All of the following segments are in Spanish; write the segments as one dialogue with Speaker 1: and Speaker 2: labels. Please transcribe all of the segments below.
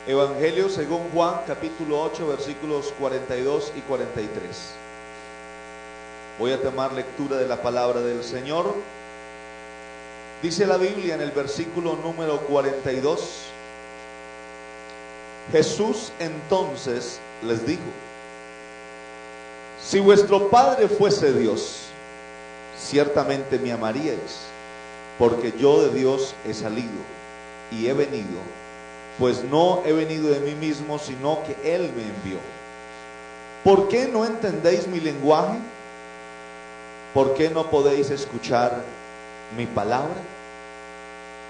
Speaker 1: Evangelio según Juan, capítulo 8, versículos 42 y 43. Voy a tomar lectura de la palabra del Señor. Dice la Biblia en el versículo número 42: Jesús entonces les dijo: si vuestro Padre fuese Dios, ciertamente me amaríais, porque yo de Dios he salido y he venido, pues no he venido de mí mismo, sino que Él me envió. ¿Por qué no entendéis mi lenguaje? ¿Por qué no podéis escuchar mi palabra?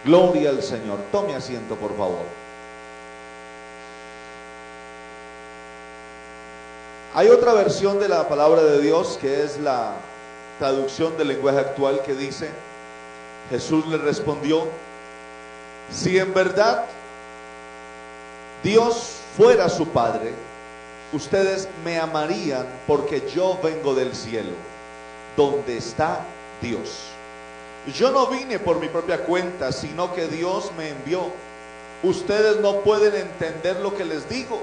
Speaker 1: Gloria al Señor. Tome asiento, por favor. Hay otra versión de la palabra de Dios, que es la traducción del lenguaje actual, que dice: Jesús le respondió: si en verdad Dios fuera su Padre, ustedes me amarían, porque yo vengo del cielo, donde está Dios. Yo no vine por mi propia cuenta, sino que Dios me envió. Ustedes no pueden entender lo que les digo,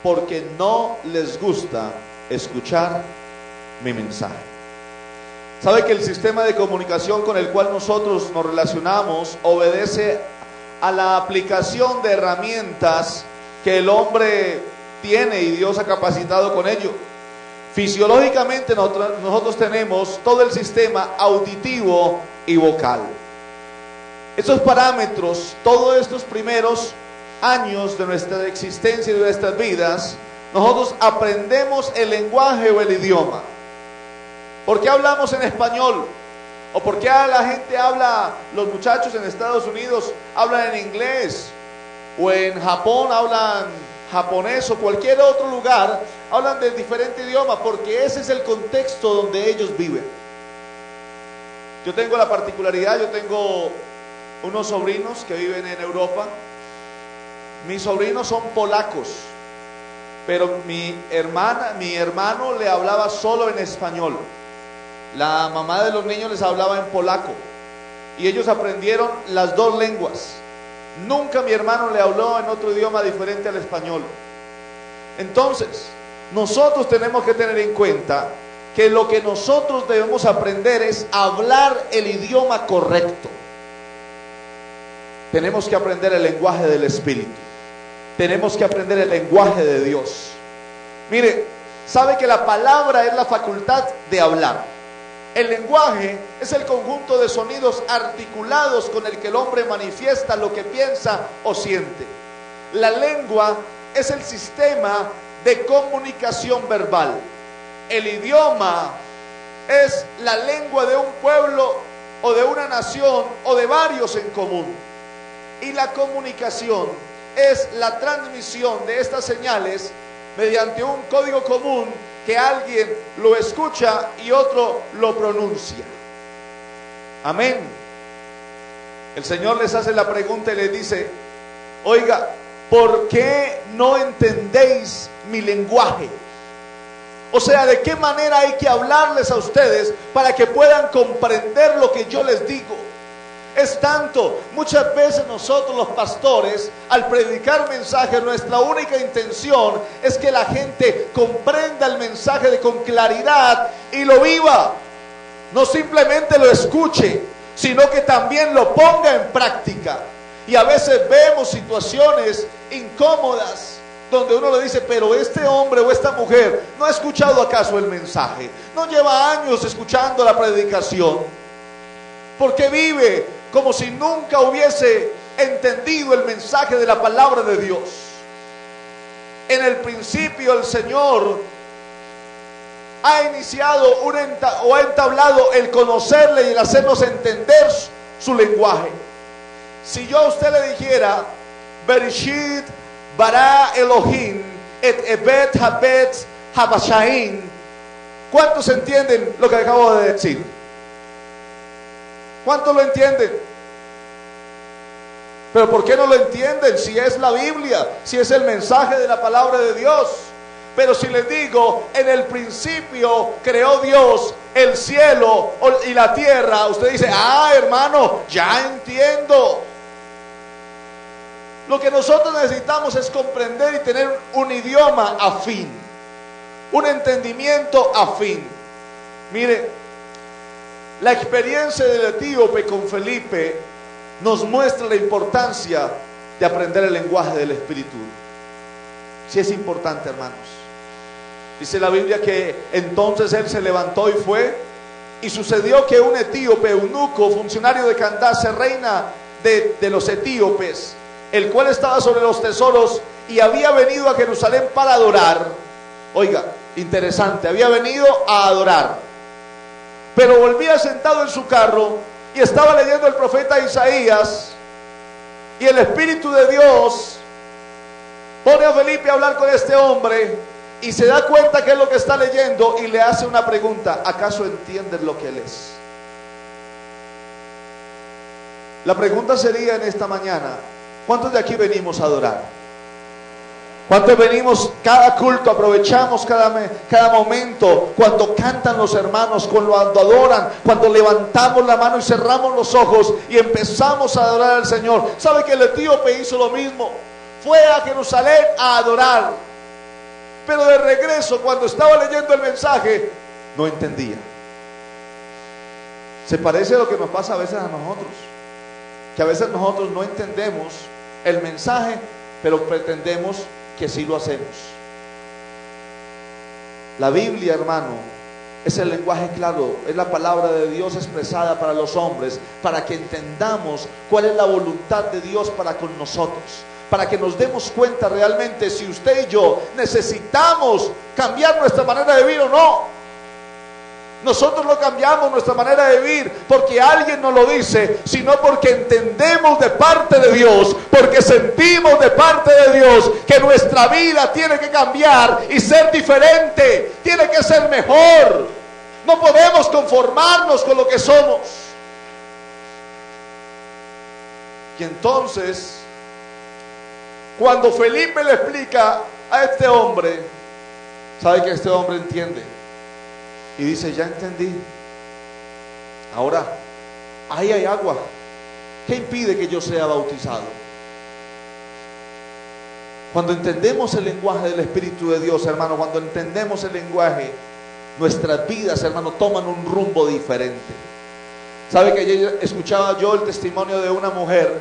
Speaker 1: porque no les gusta escuchar mi mensaje. ¿Sabe que el sistema de comunicación con el cual nosotros nos relacionamos obedece a la aplicación de herramientas que el hombre tiene y Dios ha capacitado con ello? Fisiológicamente nosotros tenemos todo el sistema auditivo y vocal. Estos parámetros, todos estos primeros años de nuestra existencia y de nuestras vidas, nosotros aprendemos el lenguaje o el idioma. ¿Por qué hablamos en español? ¿O por qué la gente habla, los muchachos en Estados Unidos hablan en inglés? ¿O en Japón hablan japonés? O cualquier otro lugar hablan de diferente idioma, porque ese es el contexto donde ellos viven. Yo tengo la particularidad, yo tengo unos sobrinos que viven en Europa. Mis sobrinos son polacos, pero mi hermano le hablaba solo en español. La mamá de los niños les hablaba en polaco, y ellos aprendieron las dos lenguas. Nunca mi hermano le habló en otro idioma diferente al español. Entonces, nosotros tenemos que tener en cuenta que lo que nosotros debemos aprender es hablar el idioma correcto. Tenemos que aprender el lenguaje del Espíritu. Tenemos que aprender el lenguaje de Dios. Mire, sabe que la palabra es la facultad de hablar. El lenguaje es el conjunto de sonidos articulados con el que el hombre manifiesta lo que piensa o siente. La lengua es el sistema de comunicación verbal. El idioma es la lengua de un pueblo o de una nación o de varios en común. Y la comunicación es la transmisión de estas señales mediante un código común que alguien lo escucha y otro lo pronuncia. Amén. El Señor les hace la pregunta y les dice: oiga, ¿por qué no entendéis mi lenguaje? O sea, ¿de qué manera hay que hablarles a ustedes para que puedan comprender lo que yo les digo? Es tanto, muchas veces nosotros los pastores, al predicar mensajes, nuestra única intención es que la gente comprenda el mensaje con claridad y lo viva. No simplemente lo escuche, sino que también lo ponga en práctica. Y a veces vemos situaciones incómodas donde uno le dice: pero este hombre o esta mujer no ha escuchado acaso el mensaje, no lleva años escuchando la predicación, porque vive como si nunca hubiese entendido el mensaje de la palabra de Dios. En el principio el Señor ha iniciado o ha entablado el conocerle y el hacernos entender su lenguaje. Si yo a usted le dijera: Bereshit bara Elohim et evet habet habashain, ¿cuántos entienden lo que acabo de decir? ¿Cuántos lo entienden? Pero ¿por qué no lo entienden si es la Biblia, si es el mensaje de la palabra de Dios? Pero si les digo: en el principio creó Dios el cielo y la tierra, usted dice: ah, hermano, ya entiendo. Lo que nosotros necesitamos es comprender y tener un idioma afín, un entendimiento afín. Mire, la experiencia del etíope con Felipe nos muestra la importancia de aprender el lenguaje del Espíritu. Sí es importante, hermanos. Dice la Biblia que entonces él se levantó y fue, y sucedió que un etíope, eunuco, funcionario de Candace, reina de los etíopes, el cual estaba sobre los tesoros y había venido a Jerusalén para adorar. Oiga, interesante, había venido a adorar, pero volvía sentado en su carro y estaba leyendo el profeta Isaías, y el Espíritu de Dios pone a Felipe a hablar con este hombre y se da cuenta que es lo que está leyendo y le hace una pregunta: ¿acaso entiendes lo que él es? La pregunta sería en esta mañana: ¿cuántos de aquí venimos a adorar? ¿Cuántos venimos cada culto, aprovechamos cada momento, cuando cantan los hermanos, cuando adoran, cuando levantamos la mano y cerramos los ojos y empezamos a adorar al Señor? ¿Sabe que el etíope hizo lo mismo? Fue a Jerusalén a adorar, pero de regreso, cuando estaba leyendo el mensaje, no entendía. Se parece a lo que nos pasa a veces a nosotros, que a veces nosotros no entendemos el mensaje, pero pretendemos que sí lo hacemos. La Biblia, hermano, es el lenguaje claro, es la palabra de Dios expresada para los hombres, para que entendamos cuál es la voluntad de Dios para con nosotros, para que nos demos cuenta realmente si usted y yo necesitamos cambiar nuestra manera de vivir o no. Nosotros no cambiamos nuestra manera de vivir porque alguien nos lo dice, sino porque entendemos de parte de Dios, porque sentimos de parte de Dios que nuestra vida tiene que cambiar y ser diferente, tiene que ser mejor. No podemos conformarnos con lo que somos. Y entonces, cuando Felipe le explica a este hombre, sabe que este hombre entiende y dice: ya entendí. Ahora, ahí hay agua. ¿Qué impide que yo sea bautizado? Cuando entendemos el lenguaje del Espíritu de Dios, hermano, cuando entendemos el lenguaje, nuestras vidas, hermano, toman un rumbo diferente. ¿Sabe que escuchaba yo el testimonio de una mujer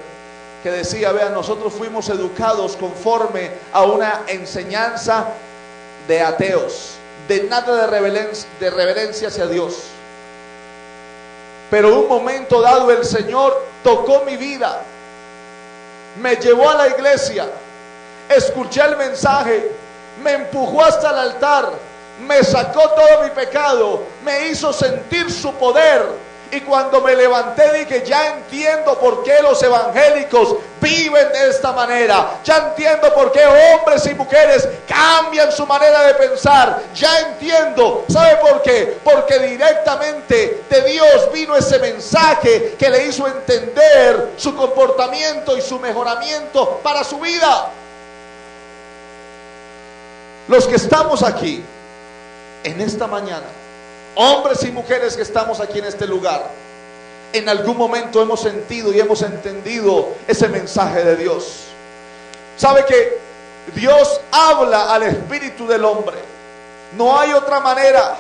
Speaker 1: que decía: vean, nosotros fuimos educados conforme a una enseñanza de ateos, de nada de reverencia hacia Dios, pero un momento dado el Señor tocó mi vida, me llevó a la iglesia, escuché el mensaje, me empujó hasta el altar, me sacó todo mi pecado, me hizo sentir su poder. Y cuando me levanté dije: ya entiendo por qué los evangélicos viven de esta manera. Ya entiendo por qué hombres y mujeres cambian su manera de pensar. Ya entiendo. ¿Sabe por qué? Porque directamente de Dios vino ese mensaje que le hizo entender su comportamiento y su mejoramiento para su vida. Los que estamos aquí en esta mañana, hombres y mujeres que estamos aquí en este lugar, en algún momento hemos sentido y hemos entendido ese mensaje de Dios. ¿Sabe que Dios habla al espíritu del hombre? No hay otra manera.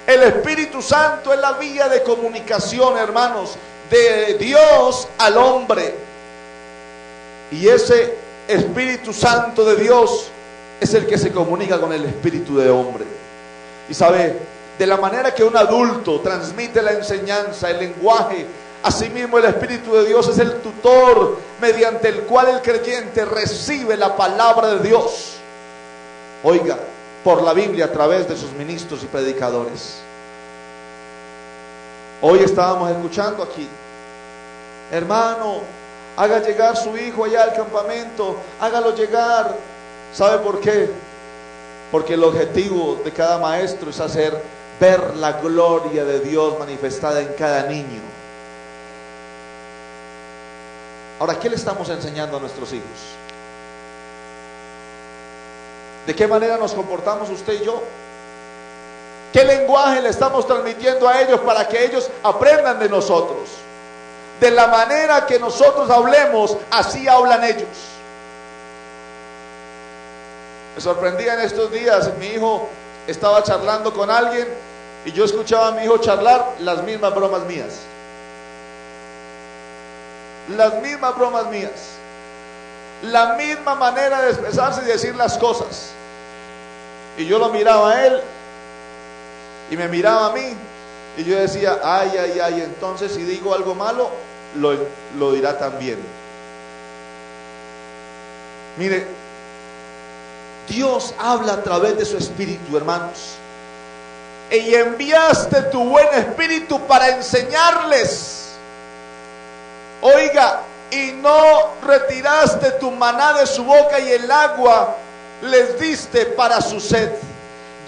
Speaker 1: El Espíritu Santo es la vía de comunicación, hermanos, de Dios al hombre. Y ese Espíritu Santo de Dios es el que se comunica con el espíritu de hombre. Y sabe, de la manera que un adulto transmite la enseñanza, el lenguaje, asimismo el Espíritu de Dios es el tutor mediante el cual el creyente recibe la palabra de Dios. Oiga, por la Biblia a través de sus ministros y predicadores. Hoy estábamos escuchando aquí: hermano, haga llegar su hijo allá al campamento, hágalo llegar. ¿Sabe por qué? Porque el objetivo de cada maestro es hacer ver la gloria de Dios manifestada en cada niño. Ahora, ¿qué le estamos enseñando a nuestros hijos? ¿De qué manera nos comportamos usted y yo? ¿Qué lenguaje le estamos transmitiendo a ellos para que ellos aprendan de nosotros? De la manera que nosotros hablemos, así hablan ellos. Me sorprendía en estos días, mi hijo estaba charlando con alguien y yo escuchaba a mi hijo charlar las mismas bromas mías. Las mismas bromas mías. La misma manera de expresarse y decir las cosas. Y yo lo miraba a él y me miraba a mí y yo decía, ay, ay, ay, entonces si digo algo malo, lo dirá también. Mire, Dios habla a través de su Espíritu, hermanos. Y enviaste tu buen Espíritu para enseñarles. Oiga, y no retiraste tu maná de su boca y el agua les diste para su sed.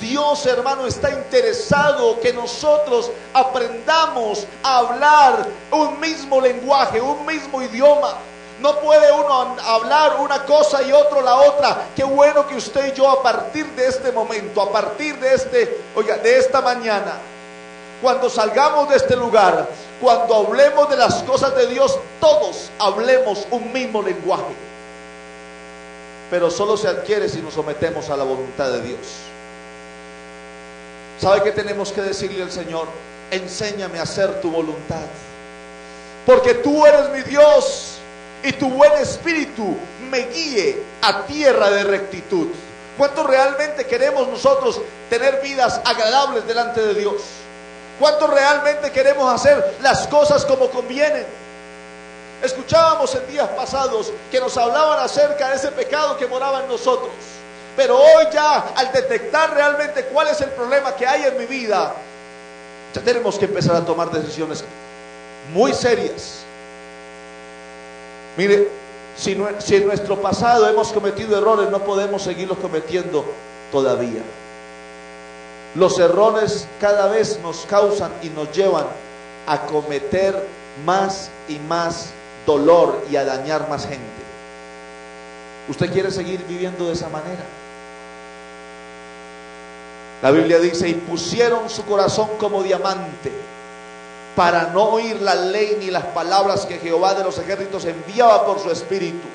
Speaker 1: Dios, hermano, está interesado que nosotros aprendamos a hablar un mismo lenguaje, un mismo idioma. No puede uno hablar una cosa y otro la otra. Qué bueno que usted y yo a partir de este momento, a partir de de esta mañana, cuando salgamos de este lugar, cuando hablemos de las cosas de Dios, todos hablemos un mismo lenguaje. Pero solo se adquiere si nos sometemos a la voluntad de Dios. ¿Sabe qué tenemos que decirle al Señor? Enséñame a hacer tu voluntad, porque tú eres mi Dios. Y tu buen Espíritu me guíe a tierra de rectitud. ¿Cuánto realmente queremos nosotros tener vidas agradables delante de Dios? ¿Cuánto realmente queremos hacer las cosas como convienen? Escuchábamos en días pasados que nos hablaban acerca de ese pecado que moraba en nosotros. Pero hoy ya, al detectar realmente cuál es el problema que hay en mi vida, ya tenemos que empezar a tomar decisiones muy serias. Mire, si en nuestro pasado hemos cometido errores, no podemos seguirlos cometiendo todavía. Los errores cada vez nos causan y nos llevan a cometer más y más dolor y a dañar más gente. ¿Usted quiere seguir viviendo de esa manera? La Biblia dice, y pusieron su corazón como diamante, para no oír la ley ni las palabras que Jehová de los ejércitos enviaba por su Espíritu,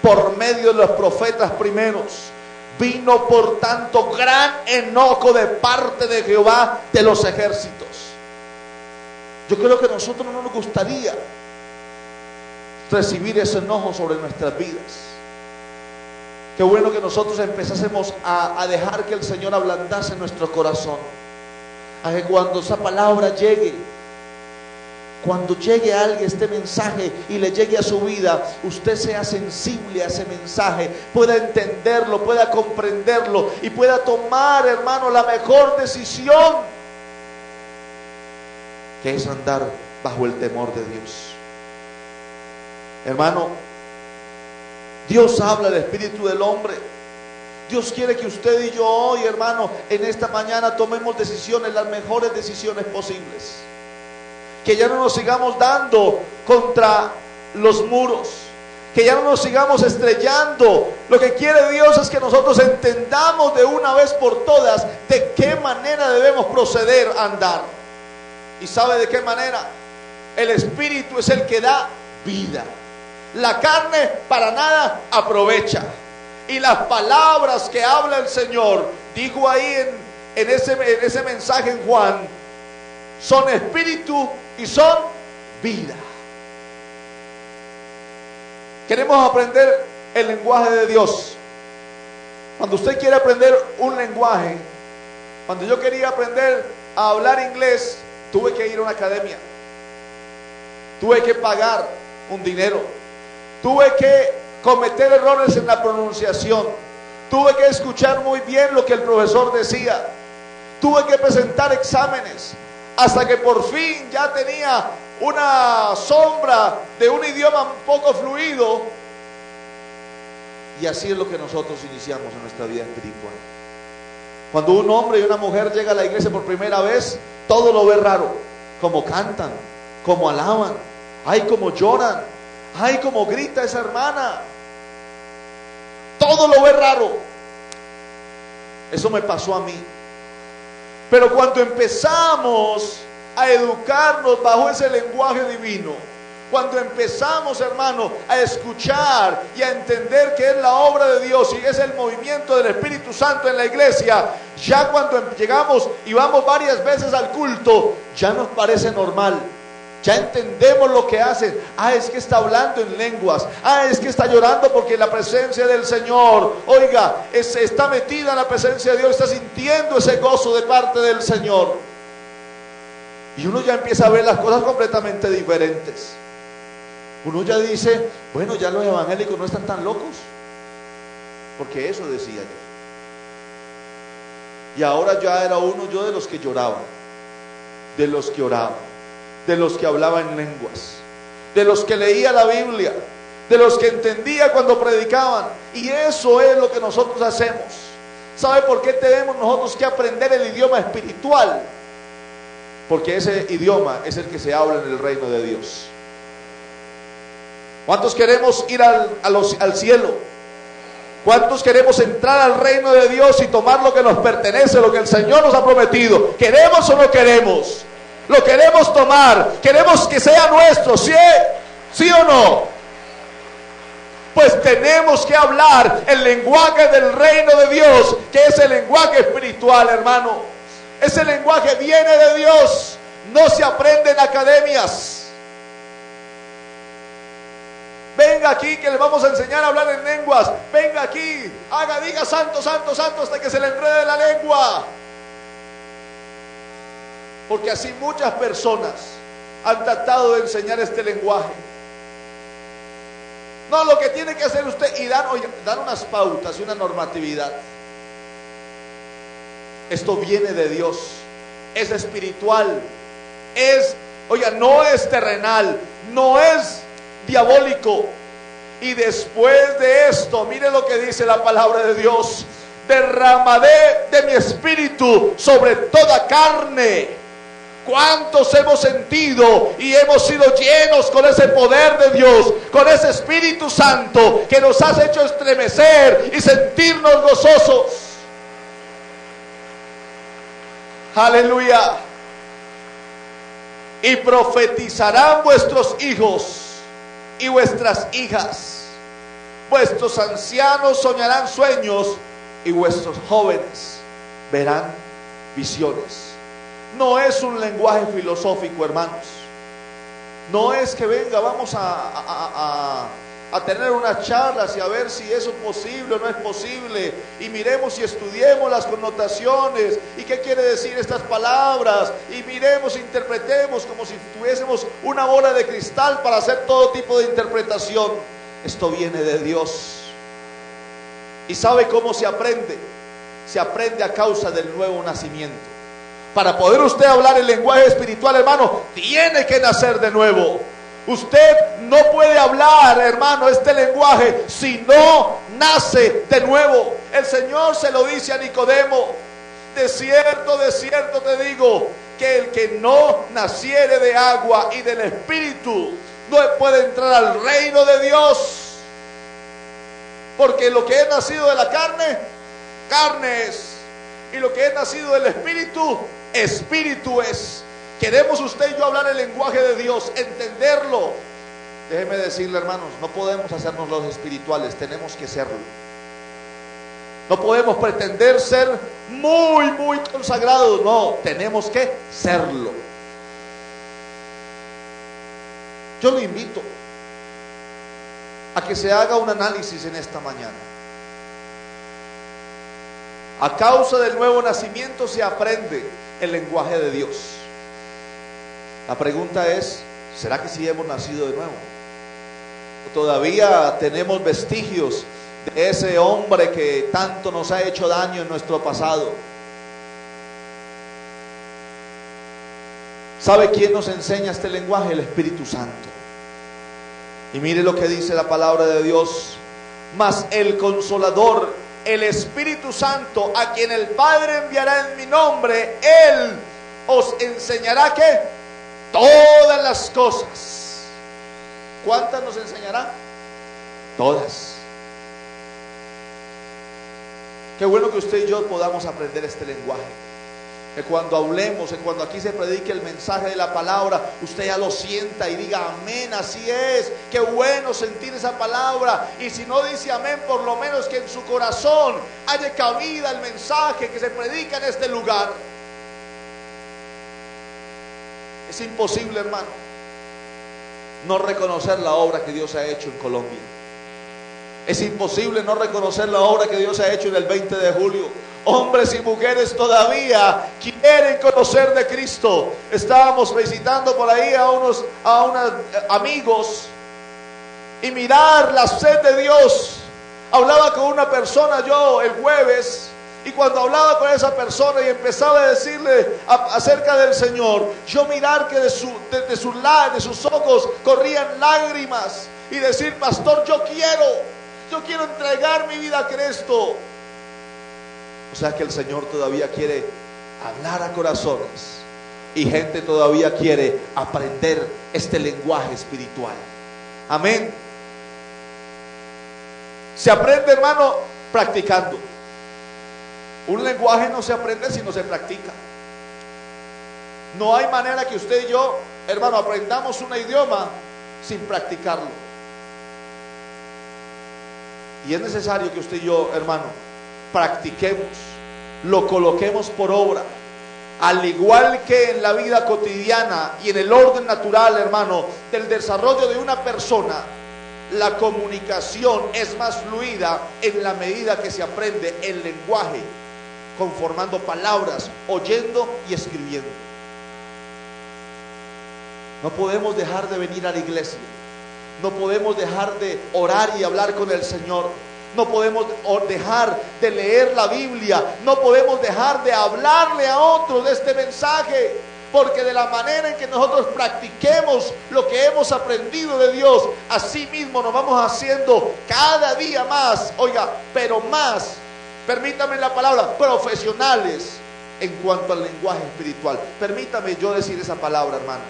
Speaker 1: por medio de los profetas primeros. Vino por tanto gran enojo de parte de Jehová de los ejércitos. Yo creo que a nosotros no nos gustaría recibir ese enojo sobre nuestras vidas. Qué bueno que nosotros empezásemos a dejar que el Señor ablandase nuestro corazón, a que cuando esa palabra llegue, cuando llegue a alguien este mensaje y le llegue a su vida, usted sea sensible a ese mensaje, pueda entenderlo, pueda comprenderlo y pueda tomar, hermano, la mejor decisión, que es andar bajo el temor de Dios. Hermano, Dios habla al espíritu del hombre. Dios quiere que usted y yo hoy, hermano, en esta mañana tomemos decisiones, las mejores decisiones posibles. Que ya no nos sigamos dando contra los muros, que ya no nos sigamos estrellando. Lo que quiere Dios es que nosotros entendamos de una vez por todas de qué manera debemos proceder a andar. ¿Y sabe de qué manera? El Espíritu es el que da vida. La carne para nada aprovecha. Y las palabras que habla el Señor, dijo ahí en ese mensaje en Juan, son espíritu y son vida. Queremos aprender el lenguaje de Dios. Cuando usted quiere aprender un lenguaje, cuando yo quería aprender a hablar inglés, tuve que ir a una academia, tuve que pagar un dinero, tuve que cometer errores en la pronunciación, tuve que escuchar muy bien lo que el profesor decía, tuve que presentar exámenes, hasta que por fin ya tenía una sombra de un idioma un poco fluido. Y así es lo que nosotros iniciamos en nuestra vida espiritual. Cuando un hombre y una mujer llega a la iglesia por primera vez, todo lo ve raro. Cómo cantan, cómo alaban, ay, cómo lloran, ay, cómo grita esa hermana. Todo lo ve raro. Eso me pasó a mí. Pero cuando empezamos a educarnos bajo ese lenguaje divino, Cuando empezamos, hermano, a escuchar y a entender que es la obra de Dios y es el movimiento del Espíritu Santo en la iglesia, ya cuando llegamos y vamos varias veces al culto, ya nos parece normal. Ya entendemos lo que hace. Es que está hablando en lenguas. Es que está llorando porque la presencia del Señor, oiga, está metida en la presencia de Dios, está sintiendo ese gozo de parte del Señor. Y uno ya empieza a ver las cosas completamente diferentes. Uno ya dice, bueno, ya los evangélicos no están tan locos, porque eso decía yo. Y ahora ya era uno yo de los que lloraban, de los que oraban, de los que hablaban en lenguas, de los que leía la Biblia, de los que entendía cuando predicaban. Y eso es lo que nosotros hacemos. ¿Sabe por qué tenemos nosotros que aprender el idioma espiritual? Porque ese idioma es el que se habla en el reino de Dios. ¿Cuántos queremos ir al cielo? ¿Cuántos queremos entrar al reino de Dios y tomar lo que nos pertenece, lo que el Señor nos ha prometido? ¿Queremos o no queremos? Lo queremos tomar, queremos que sea nuestro, ¿sí? ¿Sí o no? Pues tenemos que hablar el lenguaje del reino de Dios, que es el lenguaje espiritual, hermano. Ese lenguaje viene de Dios, no se aprende en academias. Venga aquí que le vamos a enseñar a hablar en lenguas. Venga aquí, diga santo, santo, santo hasta que se le enrede la lengua. Porque así muchas personas han tratado de enseñar este lenguaje. No, lo que tiene que hacer usted y dar unas pautas y una normatividad. Esto viene de Dios, es espiritual, no es terrenal, no es diabólico. Y después de esto, mire lo que dice la palabra de Dios: derramaré de mi espíritu sobre toda carne. ¿Cuántos hemos sentido y hemos sido llenos con ese poder de Dios, con ese Espíritu Santo que nos has hecho estremecer y sentirnos gozosos? Aleluya. Y profetizarán vuestros hijos y vuestras hijas, vuestros ancianos soñarán sueños y vuestros jóvenes verán visiones. No es un lenguaje filosófico, hermanos. No es que venga, vamos a tener unas charlas y a ver si eso es posible o no es posible, y miremos y estudiemos las connotaciones y qué quiere decir estas palabras, y miremos, interpretemos como si tuviésemos una bola de cristal para hacer todo tipo de interpretación. Esto viene de Dios. ¿Y sabe cómo se aprende? Se aprende a causa del nuevo nacimiento. Para poder usted hablar el lenguaje espiritual, hermano, tiene que nacer de nuevo. Usted no puede hablar, hermano, este lenguaje si no nace de nuevo. El Señor se lo dice a Nicodemo: de cierto te digo, que el que no naciere de agua y del Espíritu no puede entrar al reino de Dios. Porque lo que es nacido de la carne, carne es. Y lo que es nacido del Espíritu, Espíritu es. Queremos usted y yo hablar el lenguaje de Dios, entenderlo. Déjeme decirle, hermanos, no podemos hacernos los espirituales, tenemos que serlo. No podemos pretender ser muy consagrados, no, tenemos que serlo. Yo lo invito a que se haga un análisis en esta mañana. A causa del nuevo nacimiento se aprende el lenguaje de Dios. La pregunta es, ¿será que sí hemos nacido de nuevo? ¿O todavía tenemos vestigios de ese hombre que tanto nos ha hecho daño en nuestro pasado? ¿Sabe quién nos enseña este lenguaje? El Espíritu Santo. Y mire lo que dice la palabra de Dios: mas el Consolador, el Espíritu Santo, a quien el Padre enviará en mi nombre, Él os enseñará ¿qué? Todas las cosas. ¿Cuántas nos enseñará? Todas. Qué bueno que usted y yo podamos aprender este lenguaje. Que cuando hablemos, que cuando aquí se predique el mensaje de la palabra, usted ya lo sienta y diga amén, así es. Qué bueno sentir esa palabra. Y si no dice amén, por lo menos que en su corazón haya cabida el mensaje que se predica en este lugar. Es imposible, hermano, no reconocer la obra que Dios ha hecho en Colombia. Es imposible no reconocer la obra que Dios ha hecho en el 20 de julio. Hombres y mujeres todavía quieren conocer de Cristo. Estábamos visitando por ahí a unos amigos y mirar la sed de Dios. Hablaba con una persona yo el jueves, y cuando hablaba con esa persona y empezaba a decirle acerca del Señor, yo mirar que de sus ojos corrían lágrimas y decir: pastor, yo quiero entregar mi vida a Cristo. O sea que el Señor todavía quiere hablar a corazones, y gente todavía quiere aprender este lenguaje espiritual. Amén. Se aprende, hermano, practicando. Un lenguaje no se aprende si no se practica. No hay manera que usted y yo, hermano, aprendamos un idioma sin practicarlo. Y es necesario que usted y yo, hermano, practiquemos, lo coloquemos por obra. Al igual que en la vida cotidiana y en el orden natural, hermano, del desarrollo de una persona, la comunicación es más fluida en la medida que se aprende el lenguaje, conformando palabras, oyendo y escribiendo. No podemos dejar de venir a la iglesia. No podemos dejar de orar y hablar con el Señor. No podemos dejar de leer la Biblia. No podemos dejar de hablarle a otros de este mensaje. Porque de la manera en que nosotros practiquemos lo que hemos aprendido de Dios, así mismo nos vamos haciendo cada día más, oiga, pero más, permítame la palabra, profesionales en cuanto al lenguaje espiritual. Permítame yo decir esa palabra, hermano.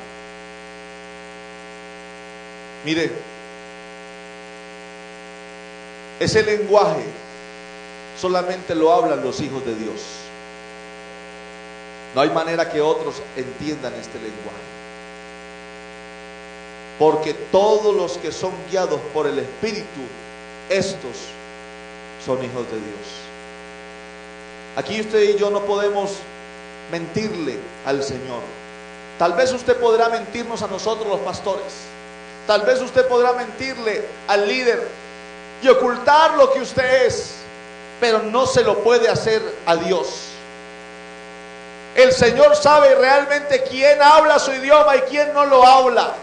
Speaker 1: Mire, ese lenguaje solamente lo hablan los hijos de Dios. No hay manera que otros entiendan este lenguaje, porque todos los que son guiados por el Espíritu, estos son hijos de Dios. Aquí usted y yo no podemos mentirle al Señor. Tal vez usted podrá mentirnos a nosotros los pastores. Tal vez usted podrá mentirle al líder y ocultar lo que usted es, pero no se lo puede hacer a Dios. El Señor sabe realmente quién habla su idioma y quién no lo habla.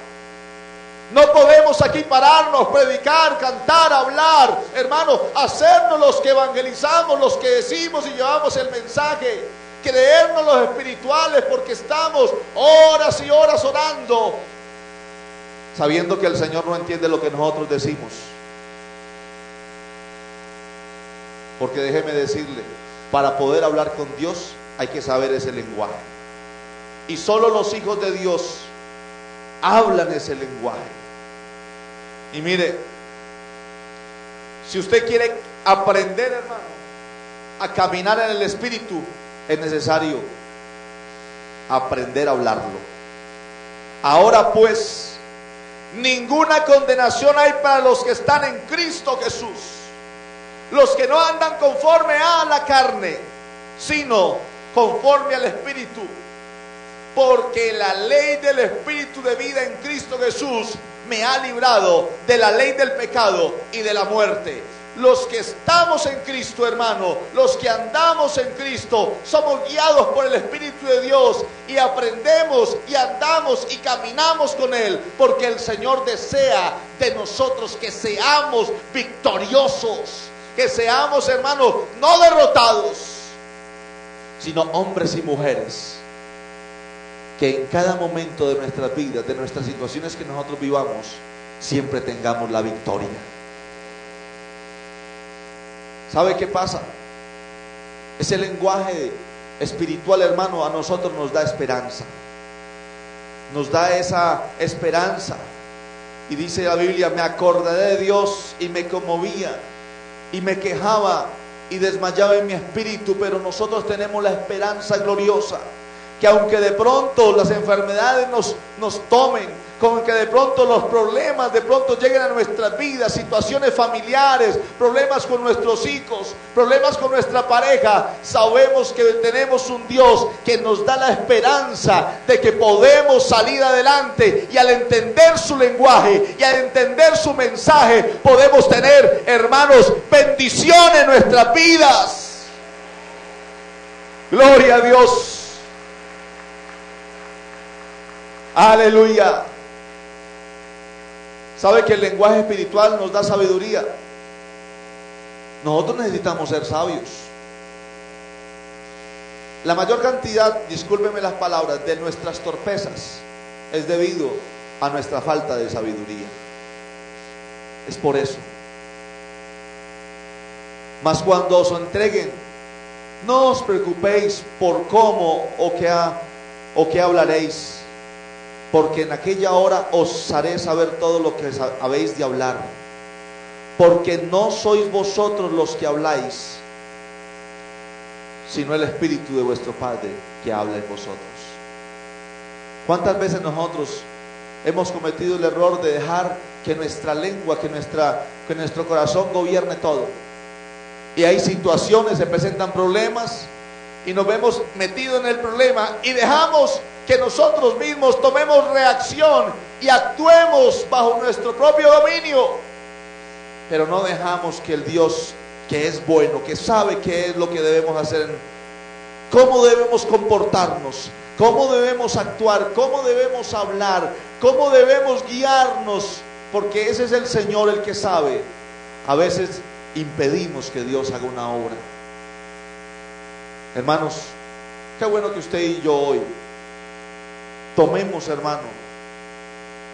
Speaker 1: No podemos aquí pararnos, predicar, cantar, hablar, hermano, hacernos los que evangelizamos, los que decimos y llevamos el mensaje, creernos los espirituales porque estamos horas y horas orando, sabiendo que el Señor no entiende lo que nosotros decimos. Porque déjeme decirle, para poder hablar con Dios hay que saber ese lenguaje. Y solo los hijos de Dios hablan ese lenguaje. Y mire, si usted quiere aprender, hermano, a caminar en el Espíritu, es necesario aprender a hablarlo. Ahora pues, ninguna condenación hay para los que están en Cristo Jesús, los que no andan conforme a la carne, sino conforme al Espíritu. Porque la ley del Espíritu de vida en Cristo Jesús me ha librado de la ley del pecado y de la muerte. Los que estamos en Cristo, hermano, los que andamos en Cristo, somos guiados por el Espíritu de Dios y aprendemos y andamos y caminamos con Él, porque el Señor desea de nosotros que seamos victoriosos, que seamos, hermanos, no derrotados, sino hombres y mujeres que en cada momento de nuestras vidas, de nuestras situaciones que nosotros vivamos, siempre tengamos la victoria. ¿Sabe qué pasa? Ese lenguaje espiritual, hermano, a nosotros nos da esperanza. Nos da esa esperanza. Y dice la Biblia, me acordaré de Dios y me conmovía y me quejaba y desmayaba en mi espíritu, pero nosotros tenemos la esperanza gloriosa, que aunque de pronto las enfermedades nos tomen, con que de pronto los problemas de pronto lleguen a nuestras vidas, situaciones familiares, problemas con nuestros hijos, problemas con nuestra pareja, sabemos que tenemos un Dios que nos da la esperanza de que podemos salir adelante, y al entender su lenguaje y al entender su mensaje podemos tener, hermanos, bendición en nuestras vidas. Gloria a Dios. Aleluya. ¿Sabe que el lenguaje espiritual nos da sabiduría? Nosotros necesitamos ser sabios. La mayor cantidad, discúlpeme las palabras, de nuestras torpezas es debido a nuestra falta de sabiduría. Es por eso. Mas cuando os entreguen, no os preocupéis por cómo o qué hablaréis, porque en aquella hora os haré saber todo lo que habéis de hablar, porque no sois vosotros los que habláis, sino el Espíritu de vuestro Padre que habla en vosotros. ¿Cuántas veces nosotros hemos cometido el error de dejar que nuestra lengua, que nuestro corazón gobierne todo? Y hay situaciones, se presentan problemas y nos vemos metidos en el problema y dejamos que nosotros mismos tomemos reacción y actuemos bajo nuestro propio dominio, pero no dejamos que el Dios que es bueno, que sabe qué es lo que debemos hacer, cómo debemos comportarnos, cómo debemos actuar, cómo debemos hablar, cómo debemos guiarnos, porque ese es el Señor el que sabe. A veces impedimos que Dios haga una obra. Hermanos, qué bueno que usted y yo hoy tomemos, hermano,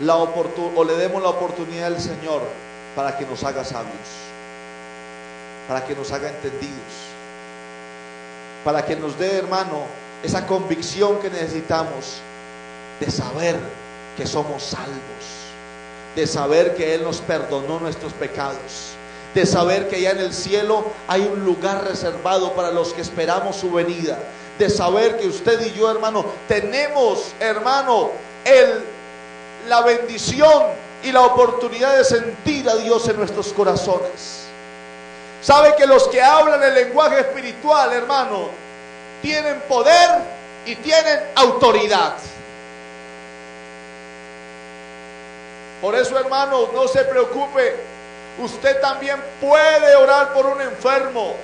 Speaker 1: le demos la oportunidad al Señor para que nos haga sabios, para que nos haga entendidos, para que nos dé, hermano, esa convicción que necesitamos de saber que somos salvos, de saber que Él nos perdonó nuestros pecados, de saber que allá en el cielo hay un lugar reservado para los que esperamos su venida, de saber que usted y yo, hermano, tenemos, hermano, la bendición y la oportunidad de sentir a Dios en nuestros corazones. Sabe que los que hablan el lenguaje espiritual, hermano, tienen poder y tienen autoridad. Por eso, hermano, no se preocupe. Usted también puede orar por un enfermo,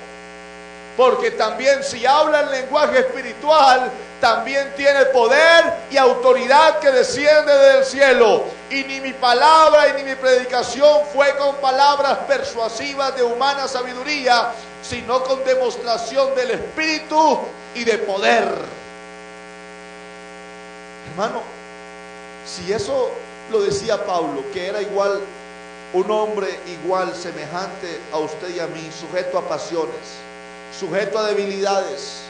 Speaker 1: porque también si habla el lenguaje espiritual, también tiene poder y autoridad que desciende del cielo. Y ni mi palabra y ni mi predicación fue con palabras persuasivas de humana sabiduría, sino con demostración del Espíritu y de poder. Hermano, si eso lo decía Pablo, que era igual, un hombre igual, semejante a usted y a mí, sujeto a pasiones, sujeto a debilidades,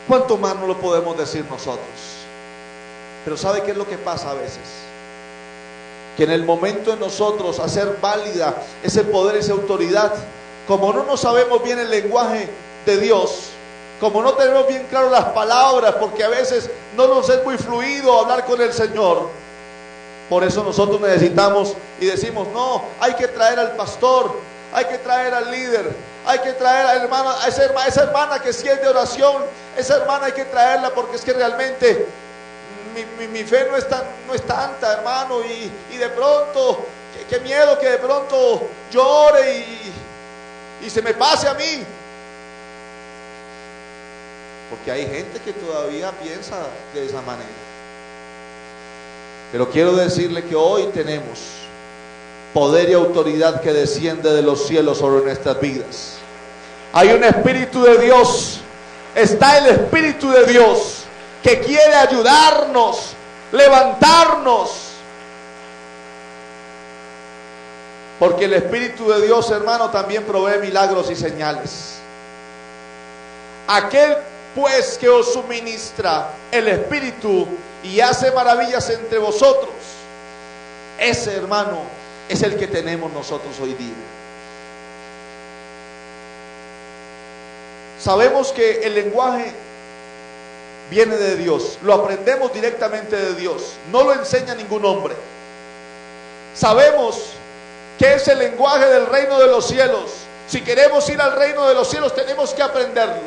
Speaker 1: ¿cuánto más no lo podemos decir nosotros? Pero ¿sabe qué es lo que pasa a veces? Que en el momento de nosotros hacer válida ese poder, esa autoridad, como no nos sabemos bien el lenguaje de Dios, como no tenemos bien claro las palabras, porque a veces no nos es muy fluido hablar con el Señor, por eso nosotros necesitamos y decimos, no, hay que traer al pastor, hay que traer al líder, hay que traer a la hermana, a esa hermana que sí es de oración, esa hermana hay que traerla porque es que realmente mi fe no es tanta, hermano, y de pronto, qué miedo que de pronto llore y se me pase a mí. Porque hay gente que todavía piensa de esa manera. Pero quiero decirle que hoy tenemos poder y autoridad que desciende de los cielos sobre nuestras vidas. Hay un Espíritu de Dios, está el Espíritu de Dios que quiere ayudarnos, levantarnos. Porque el Espíritu de Dios, hermano, también provee milagros y señales. Aquel pues que os suministra el Espíritu y hace maravillas entre vosotros, ese, hermano, es el que tenemos nosotros hoy día. Sabemos que el lenguaje viene de Dios, lo aprendemos directamente de Dios, no lo enseña ningún hombre. Sabemos que es el lenguaje del reino de los cielos. Si queremos ir al reino de los cielos tenemos que aprenderlo.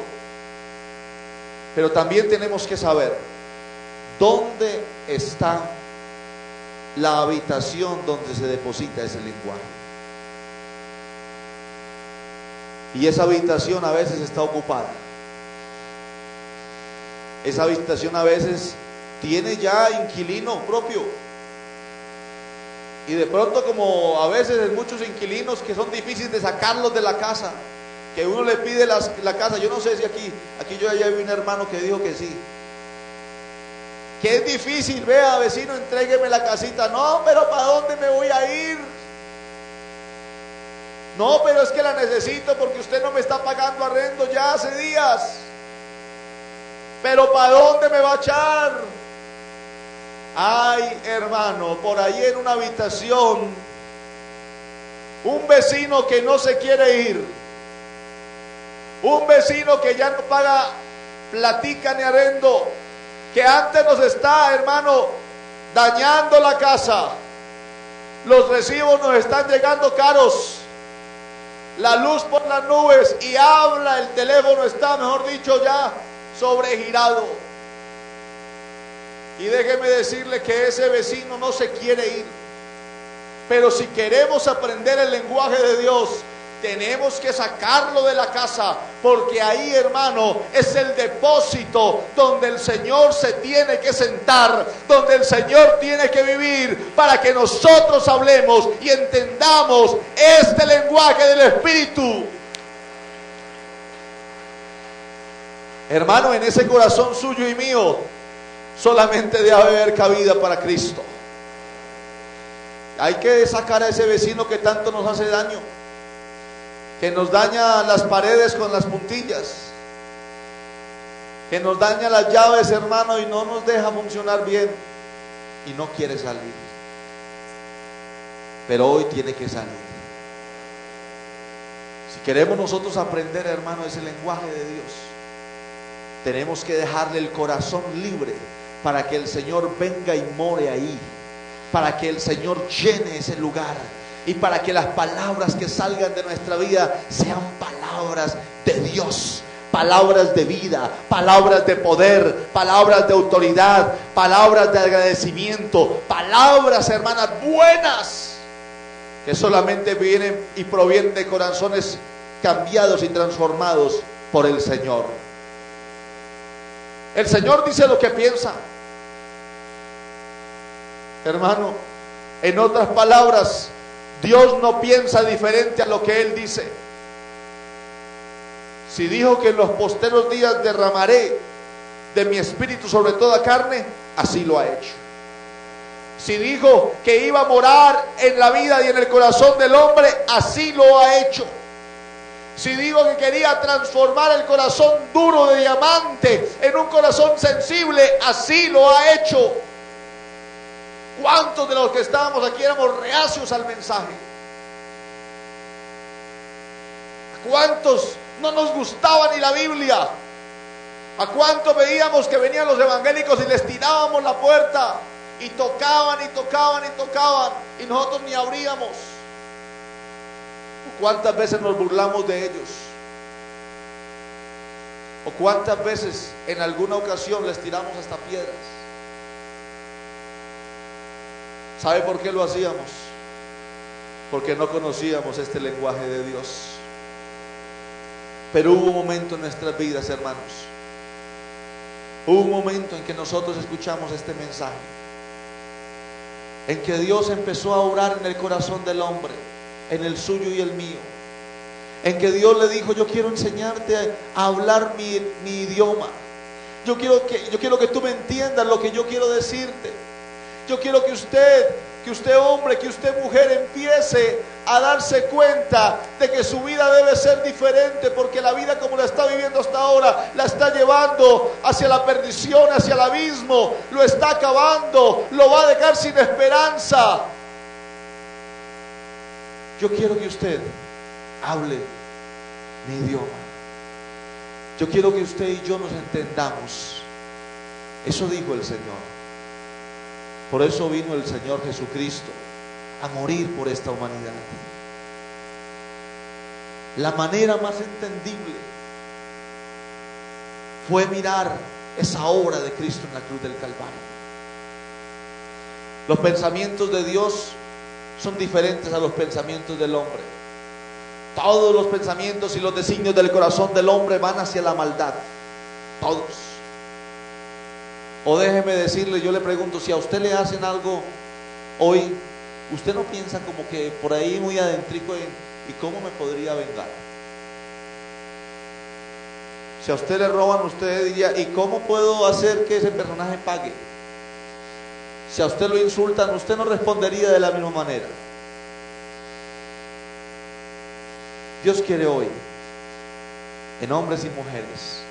Speaker 1: Pero también tenemos que saber dónde está la habitación donde se deposita ese lenguaje. Y esa habitación a veces está ocupada. Esa habitación a veces tiene ya inquilino propio. Y de pronto, como a veces hay muchos inquilinos que son difíciles de sacarlos de la casa, que uno le pide la casa. Yo no sé si aquí yo ya vi un hermano que dijo que sí, que es difícil. Vea, vecino, entrégueme la casita. No, pero ¿para dónde me voy a ir? No, pero es que la necesito porque usted no me está pagando arrendo ya hace días. Pero ¿para dónde me va a echar? Ay, hermano, por ahí en una habitación, un vecino que no se quiere ir, un vecino que ya no paga platica ni arrendo, que antes nos está, hermano, dañando la casa. Los recibos nos están llegando caros, la luz por las nubes, y habla, el teléfono está, mejor dicho, ya sobregirado. Y déjeme decirle que ese vecino no se quiere ir. Pero si queremos aprender el lenguaje de Dios, tenemos que sacarlo de la casa, porque ahí, hermano, es el depósito donde el Señor se tiene que sentar, donde el Señor tiene que vivir, para que nosotros hablemos y entendamos este lenguaje del Espíritu. Hermano, en ese corazón suyo y mío solamente debe haber cabida para Cristo. Hay que sacar a ese vecino que tanto nos hace daño, que nos daña las paredes con las puntillas, que nos daña las llaves, hermano, y no nos deja funcionar bien, y no quiere salir. Pero hoy tiene que salir. Si queremos nosotros aprender, hermano, ese lenguaje de Dios, tenemos que dejarle el corazón libre para que el Señor venga y more ahí, para que el Señor llene ese lugar, y para que las palabras que salgan de nuestra vida sean palabras de Dios, palabras de vida, palabras de poder, palabras de autoridad, palabras de agradecimiento, palabras, hermanas, buenas, que solamente vienen y provienen de corazones cambiados y transformados por el Señor. El Señor dice lo que piensa. Hermano, en otras palabras, Dios no piensa diferente a lo que Él dice. Si dijo que en los posteros días derramaré de mi espíritu sobre toda carne, así lo ha hecho. Si dijo que iba a morar en la vida y en el corazón del hombre, así lo ha hecho. Si digo que quería transformar el corazón duro de diamante en un corazón sensible, así lo ha hecho. ¿Cuántos de los que estábamos aquí éramos reacios al mensaje? ¿A cuántos no nos gustaba ni la Biblia? ¿A cuántos veíamos que venían los evangélicos y les tirábamos la puerta y tocaban y tocaban y tocaban y nosotros ni abríamos? ¿Cuántas veces nos burlamos de ellos? ¿O cuántas veces en alguna ocasión les tiramos hasta piedras? ¿Sabe por qué lo hacíamos? Porque no conocíamos este lenguaje de Dios. Pero hubo un momento en nuestras vidas, hermanos, hubo un momento en que nosotros escuchamos este mensaje, en que Dios empezó a orar en el corazón del hombre, en el suyo y el mío, en que Dios le dijo: yo quiero enseñarte a hablar mi idioma, yo quiero que tú me entiendas lo que yo quiero decirte. Yo quiero que usted hombre, que usted mujer, empiece a darse cuenta de que su vida debe ser diferente, porque la vida como la está viviendo hasta ahora la está llevando hacia la perdición, hacia el abismo, lo está acabando, lo va a dejar sin esperanza. Yo quiero que usted hable mi idioma. Yo quiero que usted y yo nos entendamos. Eso dijo el Señor. Por eso vino el Señor Jesucristo a morir por esta humanidad. La manera más entendible fue mirar esa obra de Cristo en la cruz del Calvario. Los pensamientos de Dios son diferentes a los pensamientos del hombre. Todos los pensamientos y los designios del corazón del hombre van hacia la maldad. Todos. O déjeme decirle, yo le pregunto, si a usted le hacen algo hoy, usted no piensa como que por ahí muy adentrico en ¿y cómo me podría vengar? Si a usted le roban, usted diría ¿y cómo puedo hacer que ese personaje pague? Si a usted lo insultan, usted no respondería de la misma manera. Dios quiere hoy, en hombres y mujeres,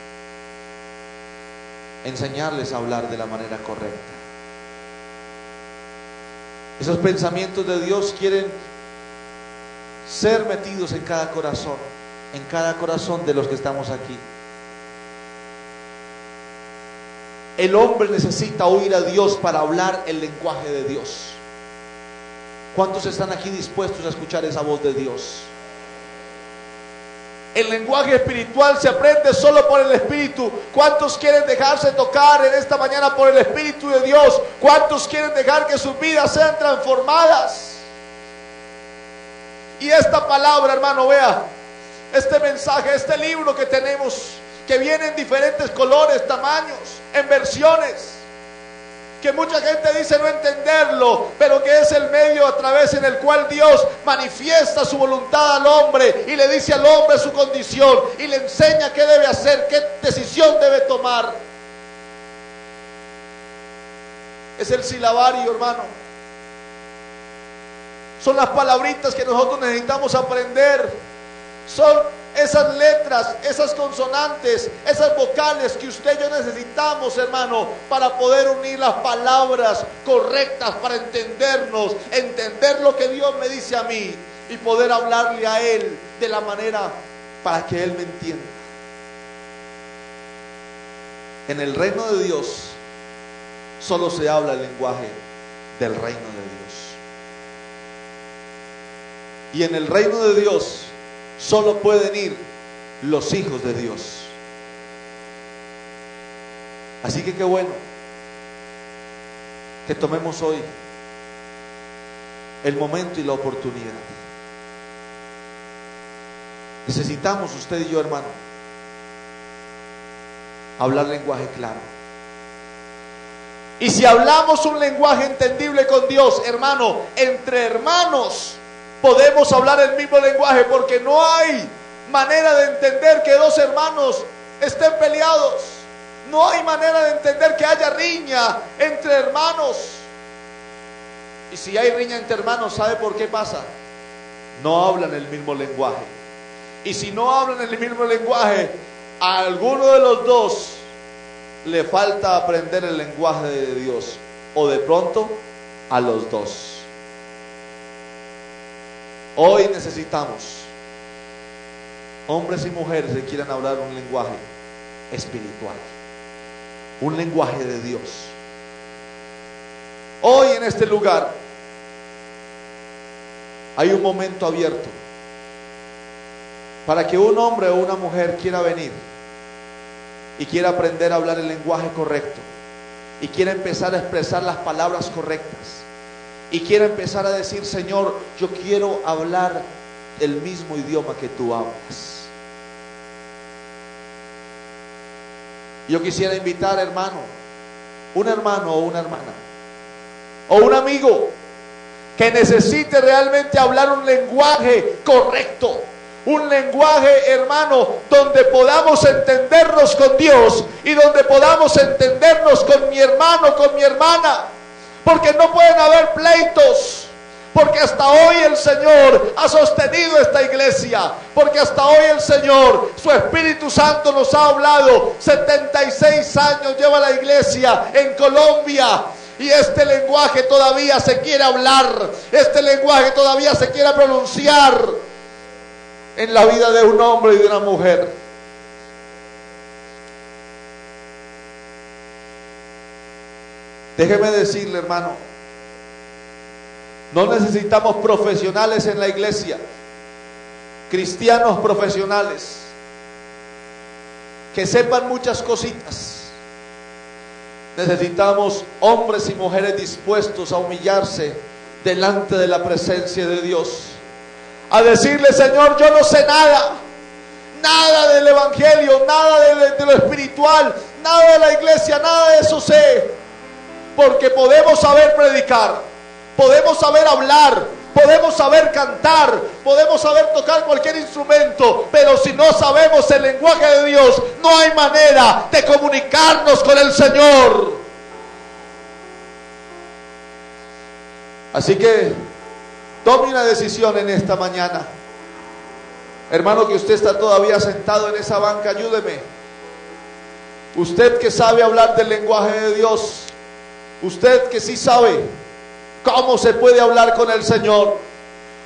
Speaker 1: enseñarles a hablar de la manera correcta. Esos pensamientos de Dios quieren ser metidos en cada corazón de los que estamos aquí. El hombre necesita oír a Dios para hablar el lenguaje de Dios. ¿Cuántos están aquí dispuestos a escuchar esa voz de Dios? El lenguaje espiritual se aprende solo por el Espíritu. ¿Cuántos quieren dejarse tocar en esta mañana por el Espíritu de Dios? ¿Cuántos quieren dejar que sus vidas sean transformadas? Y esta palabra, hermano, vea, este mensaje, este libro que tenemos, que viene en diferentes colores, tamaños, en versiones, que mucha gente dice no entenderlo, pero que es el medio a través en el cual Dios manifiesta su voluntad al hombre y le dice al hombre su condición y le enseña qué debe hacer, qué decisión debe tomar. Es el silabario, hermano. Son las palabritas que nosotros necesitamos aprender. Son esas letras, esas consonantes, esas vocales que usted y yo necesitamos, hermano, para poder unir las palabras correctas, para entendernos, entender lo que Dios me dice a mí y poder hablarle a Él de la manera para que Él me entienda. En el reino de Dios solo se habla el lenguaje del reino de Dios. Y en el reino de Dios solo pueden ir los hijos de Dios. Así que qué bueno que tomemos hoy el momento y la oportunidad. Necesitamos usted y yo, hermano, hablar lenguaje claro. Y si hablamos un lenguaje entendible con Dios, hermano, entre hermanos podemos hablar el mismo lenguaje, porque no hay manera de entender que dos hermanos estén peleados. No hay manera de entender que haya riña entre hermanos. Y si hay riña entre hermanos, ¿sabe por qué pasa? No hablan el mismo lenguaje. Y si no hablan el mismo lenguaje, a alguno de los dos le falta aprender el lenguaje de Dios, o de pronto a los dos. Hoy necesitamos hombres y mujeres que quieran hablar un lenguaje espiritual, un lenguaje de Dios. Hoy en este lugar hay un momento abierto para que un hombre o una mujer quiera venir y quiera aprender a hablar el lenguaje correcto y quiera empezar a expresar las palabras correctas. Y quiero empezar a decir: Señor, yo quiero hablar el mismo idioma que tú hablas. Yo quisiera invitar, hermano, un hermano o una hermana, o un amigo que necesite realmente hablar un lenguaje correcto. Un lenguaje, hermano, donde podamos entendernos con Dios y donde podamos entendernos con mi hermano, con mi hermana. Porque no pueden haber pleitos. Porque hasta hoy el Señor ha sostenido esta iglesia. Porque hasta hoy el Señor, su Espíritu Santo nos ha hablado. 76 años lleva la iglesia en Colombia. Y este lenguaje todavía se quiere hablar. Este lenguaje todavía se quiere pronunciar en la vida de un hombre y de una mujer. Déjeme decirle, hermano, no necesitamos profesionales en la iglesia, cristianos profesionales, que sepan muchas cositas. Necesitamos hombres y mujeres dispuestos a humillarse delante de la presencia de Dios, a decirle: Señor, yo no sé nada, nada del evangelio, nada de lo espiritual, nada de la iglesia, nada de eso sé. Porque podemos saber predicar, podemos saber hablar, podemos saber cantar, podemos saber tocar cualquier instrumento, pero si no sabemos el lenguaje de Dios, no hay manera de comunicarnos con el Señor. Así que tome una decisión en esta mañana. Hermano, que usted está todavía sentado en esa banca, ayúdeme. Usted que sabe hablar del lenguaje de Dios, usted que sí sabe cómo se puede hablar con el Señor,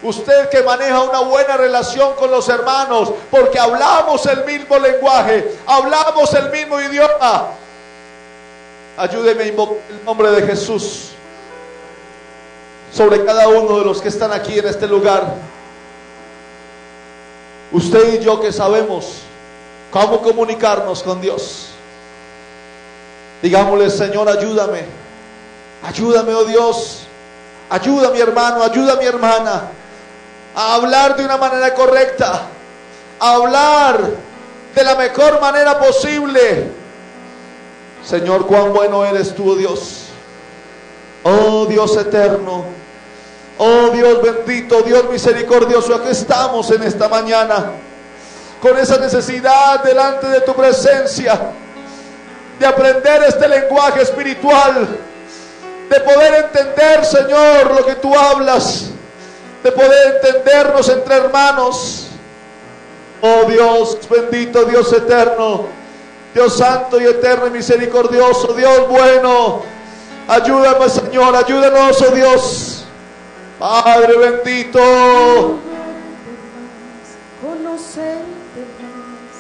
Speaker 1: usted que maneja una buena relación con los hermanos, porque hablamos el mismo lenguaje, hablamos el mismo idioma, ayúdeme a invocar el nombre de Jesús sobre cada uno de los que están aquí en este lugar. Usted y yo que sabemos cómo comunicarnos con Dios, digámosle: Señor, ayúdame, ayúdame, oh Dios, ayuda a mi hermano, ayuda a mi hermana a hablar de una manera correcta, a hablar de la mejor manera posible. Señor, cuán bueno eres tú, oh Dios, oh Dios eterno, oh Dios bendito, Dios misericordioso. Aquí estamos en esta mañana con esa necesidad delante de tu presencia de aprender este lenguaje espiritual, de poder entender, Señor, lo que tú hablas, de poder entendernos entre hermanos. Oh Dios bendito, Dios eterno, Dios santo y eterno y misericordioso, Dios bueno, ayúdame, Señor, ayúdanos, oh Dios, Padre bendito.
Speaker 2: Conocerte más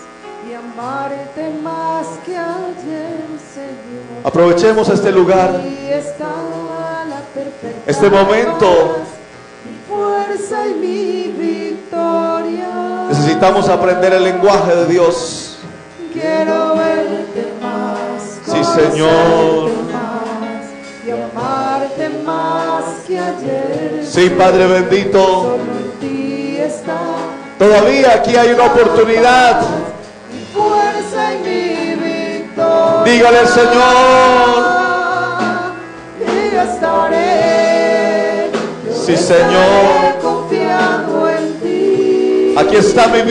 Speaker 2: y amarte más que ayer, Señor.
Speaker 1: Aprovechemos este lugar, este momento.
Speaker 2: Mi fuerza y mi victoria.
Speaker 1: Necesitamos aprender el lenguaje de Dios.
Speaker 2: Quiero verte más,
Speaker 1: sí, Señor,
Speaker 2: más y amarte más que ayer.
Speaker 1: Sí, Padre bendito.
Speaker 2: Solo en ti está.
Speaker 1: Todavía aquí hay una oportunidad.
Speaker 2: Mi fuerza y mi victoria.
Speaker 1: Dígale al Señor:
Speaker 2: y estaré.
Speaker 1: Sí, Señor,
Speaker 2: confiando en ti.
Speaker 1: aquí está mi vida.